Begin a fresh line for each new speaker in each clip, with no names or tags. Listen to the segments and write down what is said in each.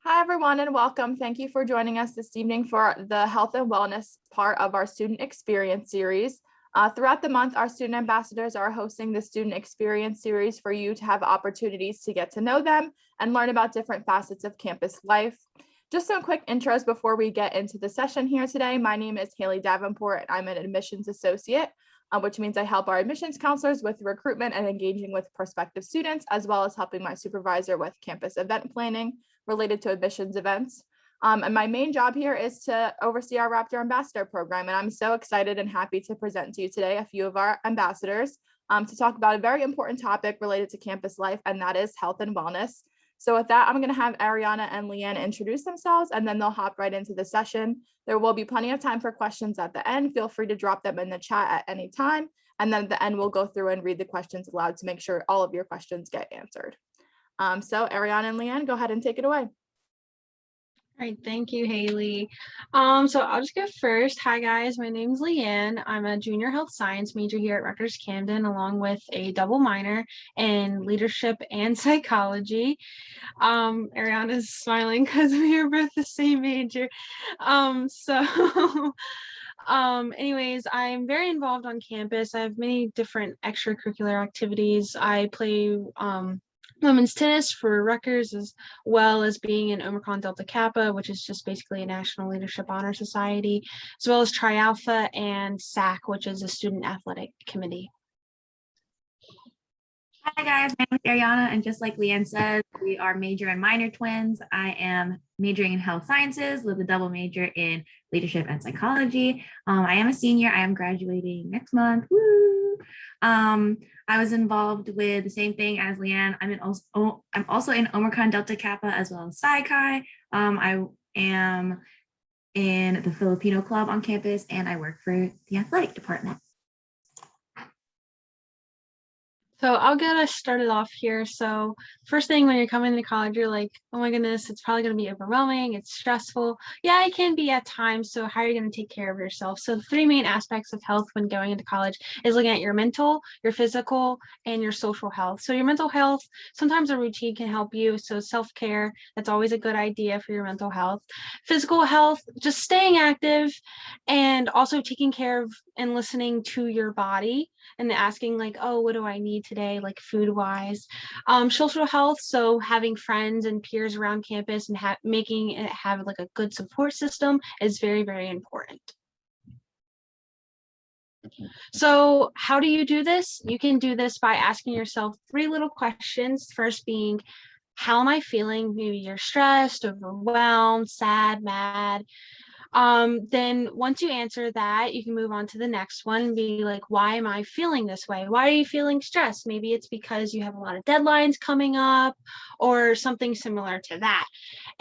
Hi, everyone, and welcome. Thank you for joining us this evening for the health and wellness part of our student experience series. Throughout the month, our student ambassadors are hosting the student experience series for you to have opportunities to get to know them and learn about different facets of campus life. Just some quick intros before we get into the session here today. My name is Haley Davenport, and I'm an admissions associate, which means I help our admissions counselors with recruitment and engaging with prospective students, as well as helping my supervisor with campus event planning related to admissions events. And my main job here is to oversee our Raptor Ambassador program. And I'm so excited and happy to present to you today a few of our ambassadors to talk about a very important topic related to campus life, and that is health and wellness. So with that, I'm going to have Arianna and LeAnne introduce themselves, and then they'll hop right into the session. There will be plenty of time for questions at the end. Feel free to drop them in the chat at any time. And then at the end, we'll go through and read the questions aloud to make sure all of your questions get answered. So Arianna and LeAnne, go ahead and take it away.
All right, thank you, Haley. So I'll just go first. Hi, guys. My name's LeAnne. I'm a junior health science major here at Rutgers Camden, along with a double minor in leadership and psychology. Arianna's smiling because we are both the same major. Anyways, I'm very involved on campus. I have many different extracurricular activities. I play women's tennis for Rutgers, as well as being in Omicron Delta Kappa, which is just basically a National Leadership Honor Society, as well as Tri Alpha and SAC, which is a student athletic committee.
Hi guys, my name is Arianna, and just like LeAnne said, we are major and minor twins. I am majoring in health sciences with a double major in leadership and psychology. I am a senior. I am graduating next month. Woo! I was involved with the same thing as LeAnne. I'm also in Omicron Delta Kappa as well as Psi Chi. I am in the Filipino club on campus, and I work for the athletic department.
So I'll get us started off here. So first thing, when you're coming to college, you're like, oh my goodness, it's probably going to be overwhelming. It's stressful. Yeah, it can be at times. So how are you going to take care of yourself? So the three main aspects of health when going into college is looking at your mental, your physical, and your social health. So your mental health, sometimes a routine can help you. So self-care, that's always a good idea for your mental health. Physical health, just staying active and also taking care of and listening to your body and asking like, oh, what do I need today, like food wise. Social health, so having friends and peers around campus and making it have like a good support system is very, very important. So how do you do this? You can do this by asking yourself three little questions. First being, how am I feeling? Maybe you're stressed, overwhelmed, sad, mad. Then once you answer that, you can move on to the next one and be like, why am I feeling this way? Why are you feeling stressed? Maybe it's because you have a lot of deadlines coming up or something similar to that.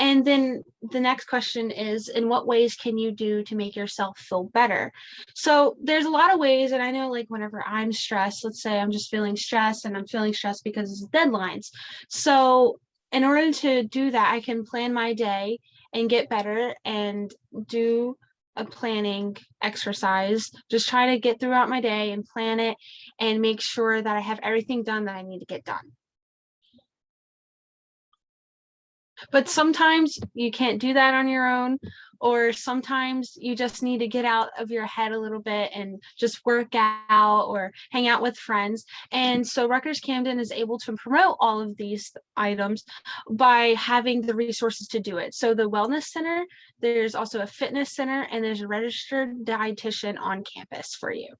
And then the next question is, in what ways can you do to make yourself feel better? So there's a lot of ways. And I know like whenever I'm stressed, let's say I'm just feeling stressed and I'm feeling stressed because of deadlines. So in order to do that, I can plan my day and get better and do a planning exercise. Just try to get throughout my day and plan it and make sure that I have everything done that I need to get done. But sometimes you can't do that on your own, or sometimes you just need to get out of your head a little bit and just work out or hang out with friends. And so Rutgers Camden is able to promote all of these items by having the resources to do it. So the wellness center, there's also a fitness center, and there's a registered dietitian on campus for you.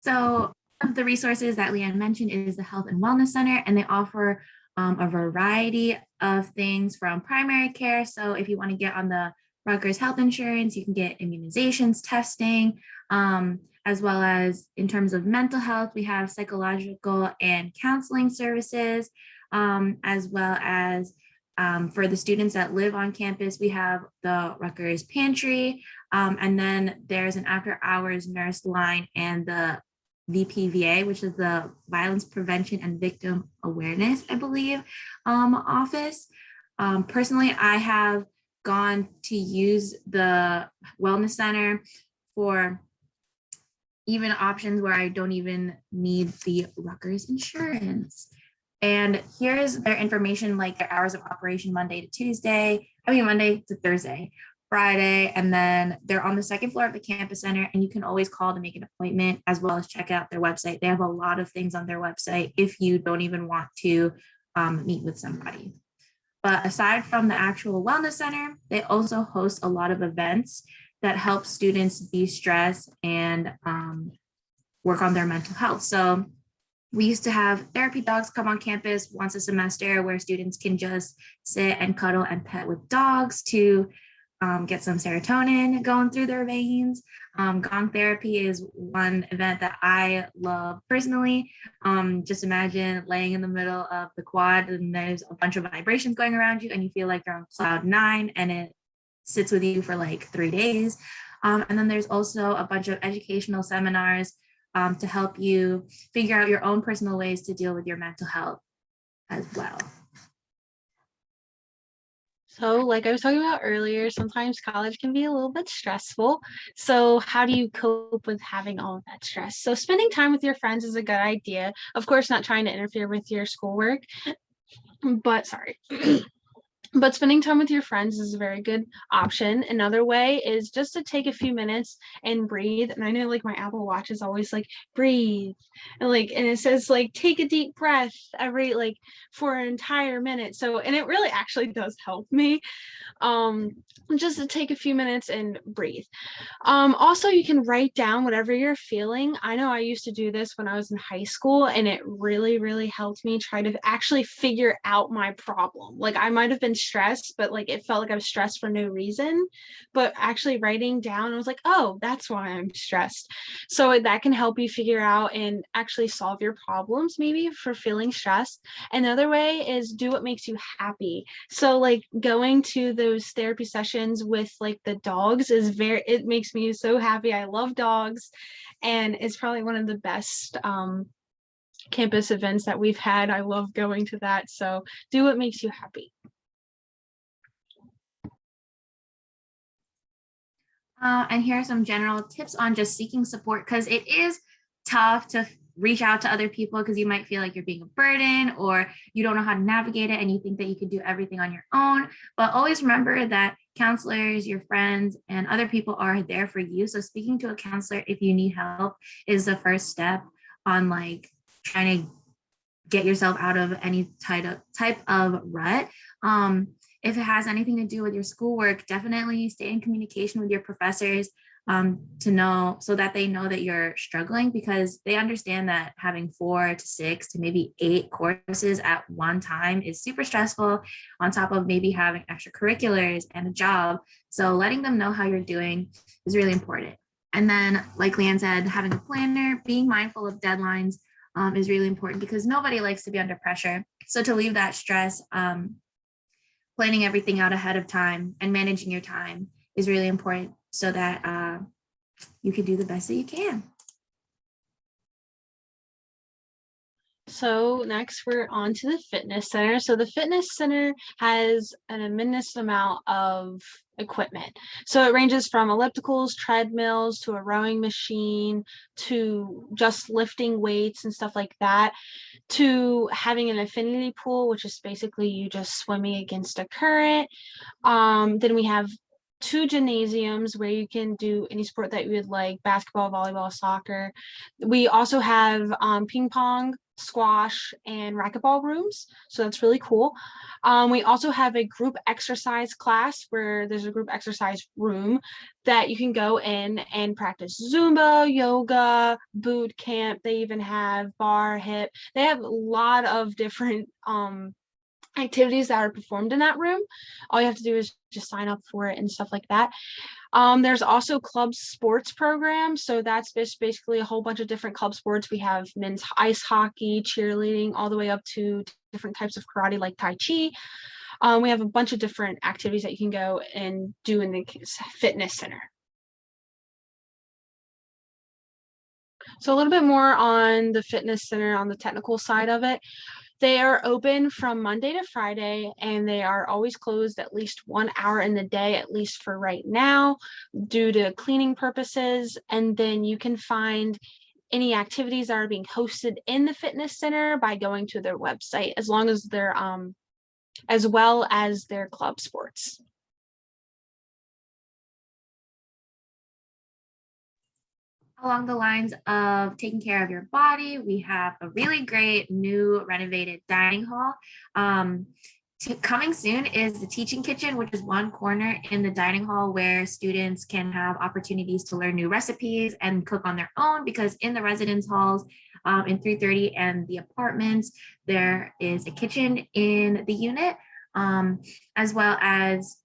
So one of the resources that LeAnne mentioned is the Health and Wellness Center, and they offer a variety of things from primary care. So if you want to get on the Rutgers health insurance, you can get immunizations, testing, as well as in terms of mental health, we have psychological and counseling services, as well as for the students that live on campus, we have the Rutgers pantry, and then there's an after hours nurse line and the VPVA, which is the Violence Prevention and Victim Awareness, I believe, office. Personally, I have gone to use the Wellness Center for even options where I don't even need the Rutgers insurance. And here's their information, like their hours of operation, Monday to Thursday, Friday, and then they're on the second floor of the campus center, and you can always call to make an appointment as well as check out their website. They have a lot of things on their website if you don't even want to meet with somebody. But aside from the actual wellness center, they also host a lot of events that help students de-stress and work on their mental health. So we used to have therapy dogs come on campus once a semester where students can just sit and cuddle and pet with dogs to get some serotonin going through their veins. Gong therapy is one event that I love personally. Just imagine laying in the middle of the quad and there's a bunch of vibrations going around you and you feel like you're on cloud 9 and it sits with you for like 3 days. And then there's also a bunch of educational seminars to help you figure out your own personal ways to deal with your mental health as well.
So like I was talking about earlier, sometimes college can be a little bit stressful. So how do you cope with having all of that stress? So spending time with your friends is a good idea. Of course, not trying to interfere with your schoolwork, but sorry. But spending time with your friends is a very good option. Another way is just to take a few minutes and breathe. And I know like my Apple Watch is always like breathe and it says like take a deep breath every like for an entire minute. So and it really actually does help me. Just to take a few minutes and breathe. Also, you can write down whatever you're feeling. I know I used to do this when I was in high school, and it really, really helped me try to actually figure out my problem. Like I might have been stressed, but like it felt like I was stressed for no reason. But actually writing down, I was like, oh, that's why I'm stressed. So that can help you figure out and actually solve your problems, maybe for feeling stressed. Another way is do what makes you happy. So like going to those therapy sessions with like the dogs it makes me so happy. I love dogs, and it's probably one of the best campus events that we've had. I love going to that. So do what makes you happy.
And here are some general tips on just seeking support, because it is tough to reach out to other people because you might feel like you're being a burden or you don't know how to navigate it and you think that you could do everything on your own. But always remember that counselors, your friends, and other people are there for you. So speaking to a counselor if you need help is the first step on like trying to get yourself out of any type of rut. If it has anything to do with your schoolwork, definitely stay in communication with your professors to know, so that they know that you're struggling, because they understand that having 4 to 6 to maybe 8 courses at one time is super stressful, on top of maybe having extracurriculars and a job. So letting them know how you're doing is really important. And then, like LeAnne said, having a planner, being mindful of deadlines is really important, because nobody likes to be under pressure. So to leave that stress, planning everything out ahead of time and managing your time is really important, so that you can do the best that you can.
So next we're on to the fitness center. So the fitness center has an immense amount of equipment. So it ranges from ellipticals, treadmills, to a rowing machine, to just lifting weights and stuff like that, to having an infinity pool, which is basically you just swimming against a current. Then we have 2 gymnasiums where you can do any sport that you would like: basketball, volleyball, soccer. We also have ping pong, squash, and racquetball rooms. So that's really cool. We also have a group exercise class where there's a group exercise room that you can go in and practice Zumba, yoga, boot camp. They even have bar, hip. They have a lot of different activities that are performed in that room. All you have to do is just sign up for it and stuff like that. There's also club sports programs. So that's basically a whole bunch of different club sports. We have men's ice hockey, cheerleading, all the way up to different types of karate like Tai Chi. We have a bunch of different activities that you can go and do in the fitness center. So a little bit more on the fitness center on the technical side of it. They are open from Monday to Friday, and they are always closed at least 1 hour in the day, at least for right now, due to cleaning purposes. And then you can find any activities that are being hosted in the fitness center by going to their website, as long as they're as well as their club sports.
Along the lines of taking care of your body, we have a really great new renovated dining hall. Coming soon is the teaching kitchen, which is one corner in the dining hall where students can have opportunities to learn new recipes and cook on their own, because in the residence halls in 330 and the apartments, there is a kitchen in the unit, as well as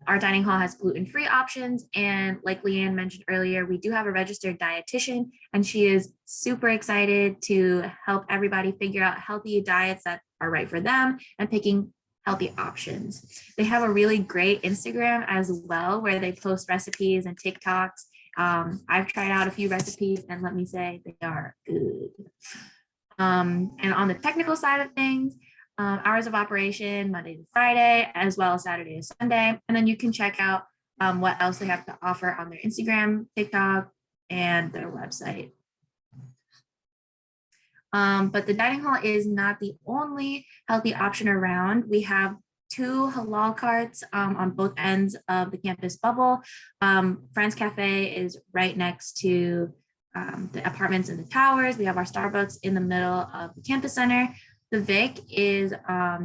our dining hall has gluten-free options. And like LeAnne mentioned earlier, we do have a registered dietitian, and she is super excited to help everybody figure out healthy diets that are right for them and picking healthy options. They have a really great Instagram as well, where they post recipes and TikToks. I've tried out a few recipes, and let me say, they are good. And on the technical side of things, hours of operation Monday to Friday, as well as Saturday to Sunday. And then you can check out what else they have to offer on their Instagram, TikTok, and their website. But the dining hall is not the only healthy option around. We have 2 halal carts on both ends of the campus bubble. Friends Cafe is right next to the apartments in the towers. We have our Starbucks in the middle of the campus center. The Vic is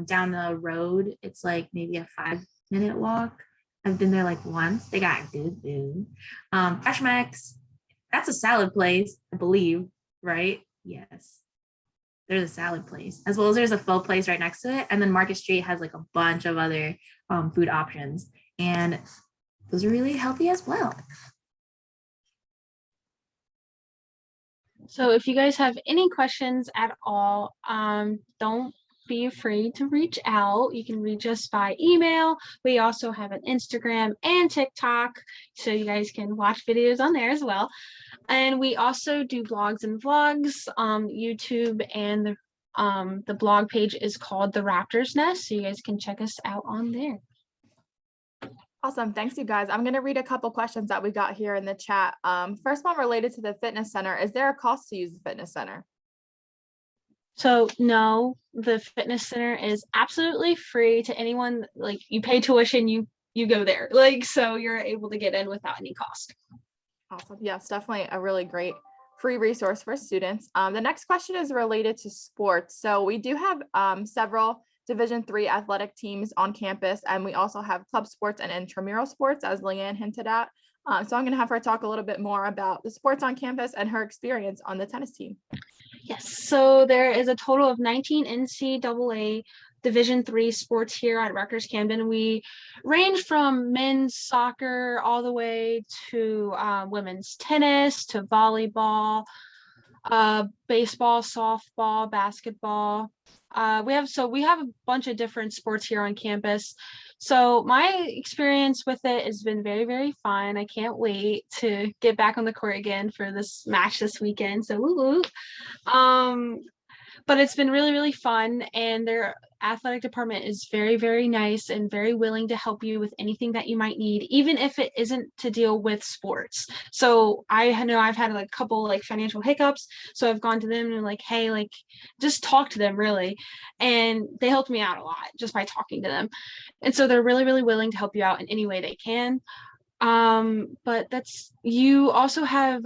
down the road. It's like maybe a 5-minute walk. I've been there like once. They got good food. Fresh Mex, that's a salad place, I believe, right? Yes. There's a salad place, as well as there's a pho place right next to it. And then Market Street has like a bunch of other food options. And those are really healthy as well.
So if you guys have any questions at all, don't be afraid to reach out. You can reach us by email. We also have an Instagram and TikTok, so you guys can watch videos on there as well. And we also do blogs and vlogs, YouTube, and the blog page is called The Raptor's Nest, so you guys can check us out on there.
Awesome. Thanks, you guys. I'm going to read a couple questions that we got here in the chat. First one related to the fitness center. Is there a cost to use the fitness center?
So no, the fitness center is absolutely free to anyone. Like, you pay tuition, you go there. Like, so you're able to get in without any cost.
Awesome. Yes, definitely a really great free resource for students. The next question is related to sports. So we do have several Division III athletic teams on campus, and we also have club sports and intramural sports, as LeAnne hinted at. So I'm going to have her talk a little bit more about the sports on campus and her experience on the tennis team.
Yes, so there is a total of 19 NCAA Division III sports here at Rutgers Camden. We range from men's soccer all the way to women's tennis, to volleyball, baseball, softball, basketball. We have a bunch of different sports here on campus. So my experience with it has been very, very fun. I can't wait to get back on the court again for this match this weekend. So woo woo. But it's been really, really fun, and their athletic department is very, very nice and very willing to help you with anything that you might need, even if it isn't to deal with sports. So I know I've had like a couple like financial hiccups, so I've gone to them and like, hey, like just talk to them really, and they helped me out a lot just by talking to them. And so they're really, really willing to help you out in any way they can. But you also have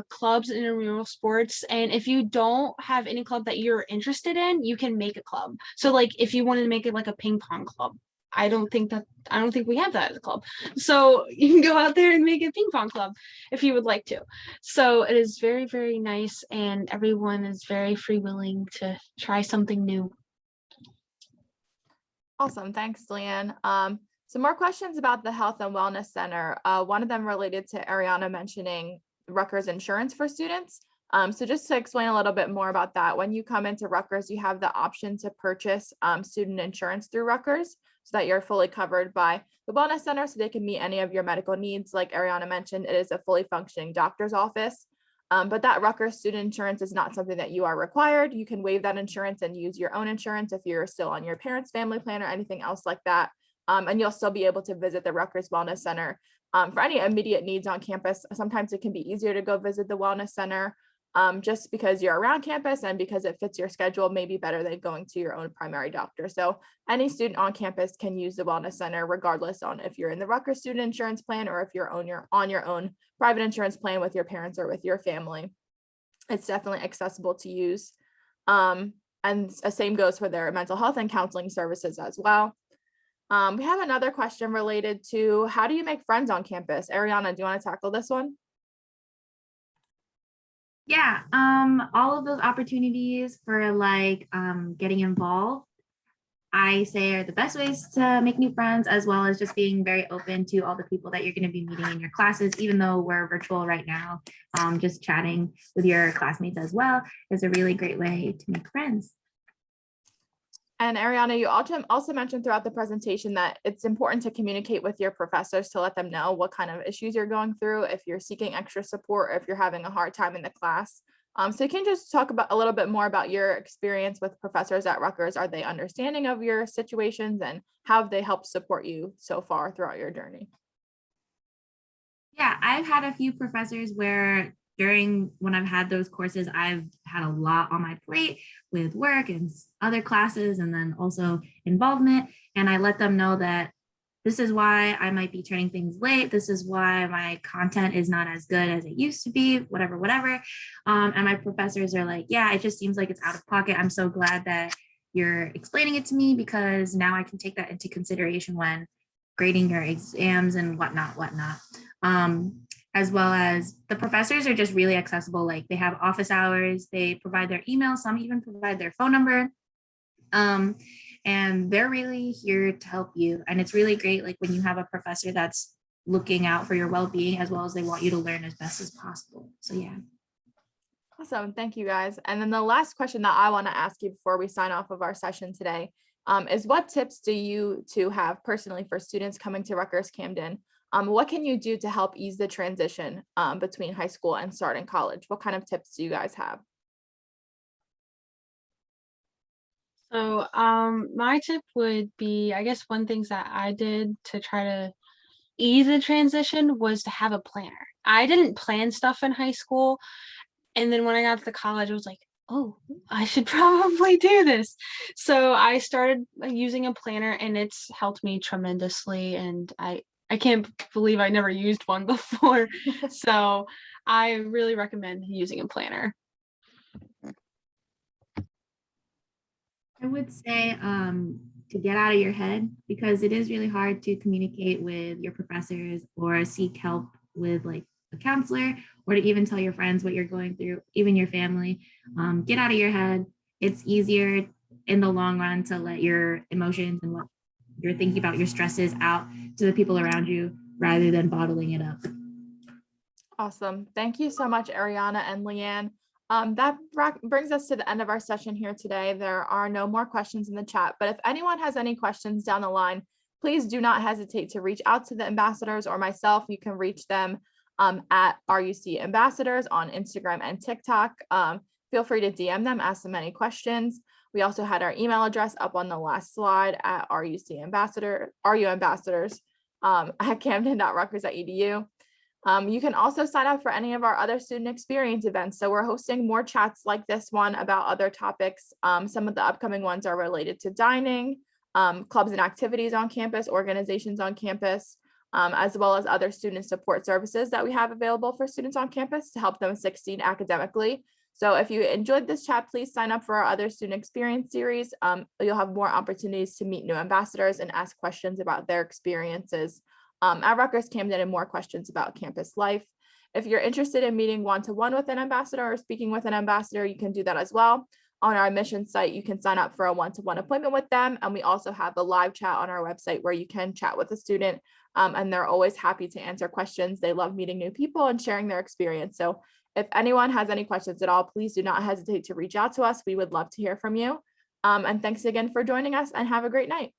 clubs in intramural sports, and if you don't have any club that you're interested in, you can make a club. So like if you wanted to make it like a ping pong club, I don't think we have that as a club. So you can go out there and make a ping pong club if you would like to. So it is very, very nice, and everyone is very free willing to try something new.
Awesome. Thanks, LeAnne. Some more questions about the Health and Wellness Center. One of them related to Arianna mentioning Rutgers insurance for students. So just to explain a little bit more about that, when you come into Rutgers, you have the option to purchase student insurance through Rutgers so that you're fully covered by the Wellness Center, so they can meet any of your medical needs. Like Arianna mentioned, it is a fully functioning doctor's office. But that Rutgers student insurance is not something that you are required. You can waive that insurance and use your own insurance if you're still on your parents' family plan or anything else like that. And you'll still be able to visit the Rutgers Wellness Center for any immediate needs on campus. Sometimes it can be easier to go visit the Wellness Center just because you're around campus and because it fits your schedule may be better than going to your own primary doctor. So any student on campus can use the Wellness Center regardless on if you're in the Rutgers student insurance plan or if you're on your own private insurance plan with your parents or with your family. It's definitely accessible to use. And the same goes for their mental health and counseling services as well. We have another question related to how do you make friends on campus? Arianna, do you want to tackle this one?
Yeah, all of those opportunities for like getting involved, I say are the best ways to make new friends, as well as just being very open to all the people that you're going to be meeting in your classes, even though we're virtual right now. Just chatting with your classmates as well is a really great way to make friends.
And Arianna, you also mentioned throughout the presentation that it's important to communicate with your professors to let them know what kind of issues you're going through, if you're seeking extra support, or if you're having a hard time in the class. So you can just talk about a little bit more about your experience with professors at Rutgers. Are they understanding of your situations, and how have they helped support you so far throughout your journey?
Yeah, I've had a few professors where when I've had those courses, I've had a lot on my plate with work and other classes, and then also involvement. And I let them know that this is why I might be turning things late. This is why my content is not as good as it used to be, whatever. And my professors are like, yeah, it just seems like it's out of pocket. I'm so glad that you're explaining it to me, because now I can take that into consideration when grading your exams and whatnot. As well as the professors are just really accessible. Like they have office hours, they provide their email, some even provide their phone number. And they're really here to help you. And it's really great, like when you have a professor that's looking out for your well-being, as well as they want you to learn as best as possible. So yeah.
Awesome, thank you guys. And then the last question that I want to ask you before we sign off of our session today is what tips do you two have personally for students coming to Rutgers Camden? What can you do to help ease the transition between high school and starting college? What kind of tips do you guys have?
So my tip would be, I guess one thing that I did to try to ease the transition was to have a planner. I didn't plan stuff in high school. And then when I got to the college, I was like, oh, I should probably do this. So I started using a planner, and it's helped me tremendously. And I can't believe I never used one before. So I really recommend using a planner.
I would say to get out of your head, because it is really hard to communicate with your professors or seek help with like a counselor, or to even tell your friends what you're going through, even your family. Get out of your head. It's easier in the long run to let your emotions and what you're thinking about, your stresses, out to the people around you rather than bottling it up.
Awesome. Thank you so much, Arianna and LeAnne. That brings us to the end of our session here today. There are no more questions in the chat, but if anyone has any questions down the line, please do not hesitate to reach out to the ambassadors or myself. You can reach them at RUC Ambassadors on Instagram and TikTok. Feel free to DM them, ask them any questions. We also had our email address up on the last slide at ruambassadors at camden.rutgers.edu. You can also sign up for any of our other student experience events. So we're hosting more chats like this one about other topics. Some of the upcoming ones are related to dining, clubs and activities on campus, organizations on campus, as well as other student support services that we have available for students on campus to help them succeed academically. So if you enjoyed this chat, please sign up for our other student experience series. You'll have more opportunities to meet new ambassadors and ask questions about their experiences at Rutgers Camden and more questions about campus life. If you're interested in meeting one-to-one with an ambassador or speaking with an ambassador, you can do that as well. On our admissions site, you can sign up for a one-to-one appointment with them. And we also have a live chat on our website where you can chat with a student and they're always happy to answer questions. They love meeting new people and sharing their experience. So if anyone has any questions at all, please do not hesitate to reach out to us. We would love to hear from you. And thanks again for joining us, and have a great night.